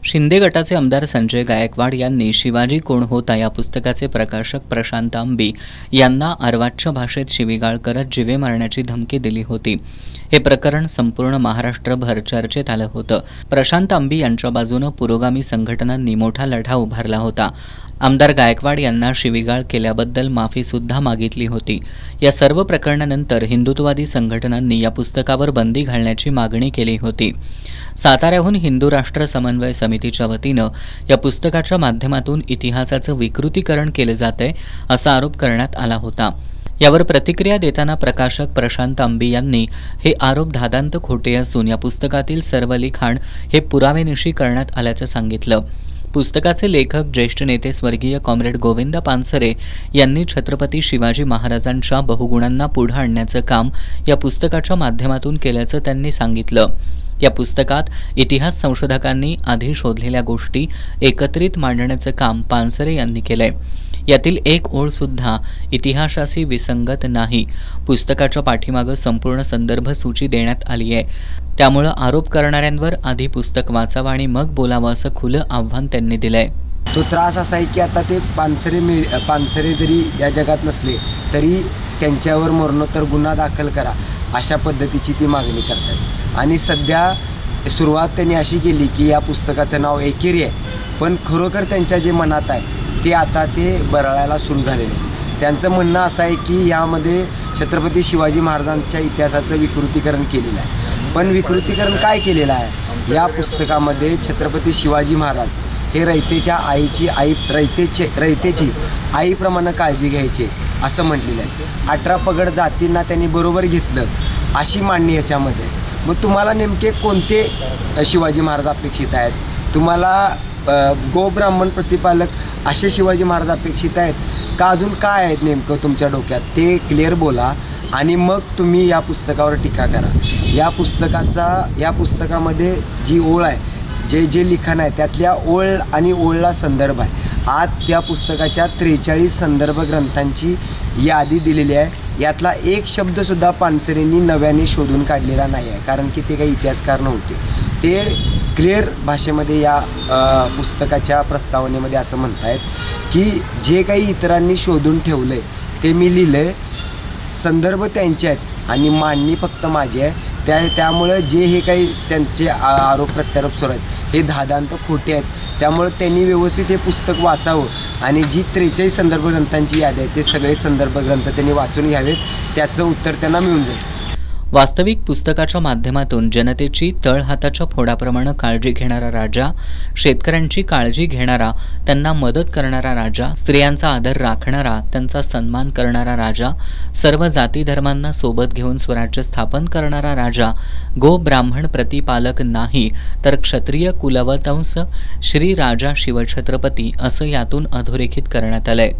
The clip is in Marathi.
शिंदे गटाचे आमदार संजय गायकवाड यांनी शिवाजी कोण होता या पुस्तकाचे प्रकाशक प्रशांत आंबी यांना अर्वाच्य भाषेत शिवीगाळ करत जीवे मारण्याची धमकी दिली होती। हे प्रकरण संपूर्ण महाराष्ट्रभर चर्चेत आलं होतं। प्रशांत आंबी यांच्या बाजूनं पुरोगामी संघटनांनी मोठा लढा उभारला होता। आमदार गायकवाड यांना शिवीगाळ केल्याबद्दल माफीसुद्धा मागितली होती। या सर्व प्रकरणानंतर हिंदुत्ववादी संघटनांनी या पुस्तकावर बंदी घालण्याची मागणी केली होती। साताऱ्याहून हिंदू राष्ट्र समन्वय समितीच्या वतीनं या पुस्तकाच्या माध्यमातून इतिहासाचं विकृतीकरण केलं जातंय असा आरोप करण्यात आला होता। यावर प्रतिक्रिया देताना प्रकाशक प्रशांत आंबी यांनी हे आरोप धादांत खोटे असून या पुस्तकातील सर्व लिखाण हे पुरावेनिशी करण्यात आल्याचं सांगितलं। पुस्तकाचे लेखक ज्येष्ठ नेते स्वर्गीय कॉम्रेड गोविंद पानसरे यांनी छत्रपती शिवाजी महाराजांच्या बहुगुणांना पुढे आणण्याचं काम या पुस्तकाच्या माध्यमातून केल्याचं त्यांनी सांगितलं। या पुस्तकात इतिहास संशोधकांनी आधी शोधलेल्या गोष्टी एकत्रित मांडण्याचं काम पानसरे यांनी केलंय। यातील एक ओळ सुद्धा इतिहासाशी विसंगत नाही। पुस्तकाच्या पाठीमागं संपूर्ण संदर्भ सूची देण्यात आली आहे। त्यामुळे आरोप करणाऱ्यांवर आधी पुस्तक वाचावं आणि मग बोलावं असं खुलं आव्हान त्यांनी दिलंय। तो त्रास असा आहे की आता ते पानसरे जरी या जगात नसले तरी त्यांच्यावर मरणोत्तर गुन्हा दाखल करा अशा पद्धतीची ती मागणी करतात। आणि सध्या सुरुवात त्यांनी अशी केली की या पुस्तकाचं नाव एकेरी आहे, पण खरोखर त्यांच्या जे मनात आहे ते आता ते बरळायला सुरू झालेले आहे। त्यांचं म्हणणं असं आहे की यामध्ये छत्रपती शिवाजी महाराजांच्या इतिहासाचं विकृतीकरण केलेलं आहे। पण विकृतीकरण काय केलेलं आहे? या पुस्तकामध्ये छत्रपती शिवाजी महाराज हे रयतेची आईप्रमाणे काळजी घ्यायचे असं म्हटलेलं आहे। 18 पगड जातींना त्यांनी बरोबर घेतलं अशी मांडणी याच्यामध्ये। मग तुम्हाला नेमके कोणते शिवाजी महाराज अपेक्षित आहेत? तुम्हाला गोब्राह्मण प्रतिपालक असे शिवाजी महाराज अपेक्षित आहेत का अजून काय आहेत नेमकं तुमच्या डोक्यात ते क्लिअर बोला आणि मग तुम्ही या पुस्तकावर टीका करा। या पुस्तकामध्ये जी ओळ आहे, जे लिखाण आहे त्यातल्या ओळ आणि ओळला संदर्भ आहे। आज त्या पुस्तकाच्या 43 संदर्भ ग्रंथांची यादी दिलेली आहे। यातला एक शब्दसुद्धा पानसरेंनी नव्याने शोधून काढलेला नाही आहे, कारण की ते काही इतिहासकार नव्हते। ते क्लिअर भाषेमध्ये या पुस्तकाच्या प्रस्तावनेमध्ये असं म्हणतायत की जे काही इतरांनी शोधून ठेवलं आहे ते मी लिहिलं आहे, संदर्भ त्यांचे आहेत आणि मांडणी फक्त माझी आहे। त्यामुळे जे हे काही त्यांचे आरोप प्रत्यारोप सुरू आहेत हे धादांत खोटे आहेत। त्यामुळे त्यांनी व्यवस्थित हे पुस्तक वाचावं आणि जी 43 संदर्भ ग्रंथांची यादी आहे ते सगळे संदर्भ ग्रंथ त्यांनी वाचून घ्यावेत, त्याचं उत्तर त्यांना मिळून जाईल। वास्तविक पुस्तकाच्या माध्यमातून जनतेची तळहाताच्या फोडाप्रमाणे काळजी घेणारा राजा, शेतकऱ्यांची काळजी घेणारा, त्यांना मदत करणारा राजा, स्त्रियांचा आदर राखणारा, त्यांचा सन्मान करणारा राजा, सर्व जाती धर्मांना सोबत घेऊन स्वराज्य स्थापन करणारा राजा, गो ब्राह्मण प्रतिपालक नाही तर क्षत्रिय कुलवंश श्री राजा शिवछत्रपती असं यातून अधोरेखित करण्यात आलंय।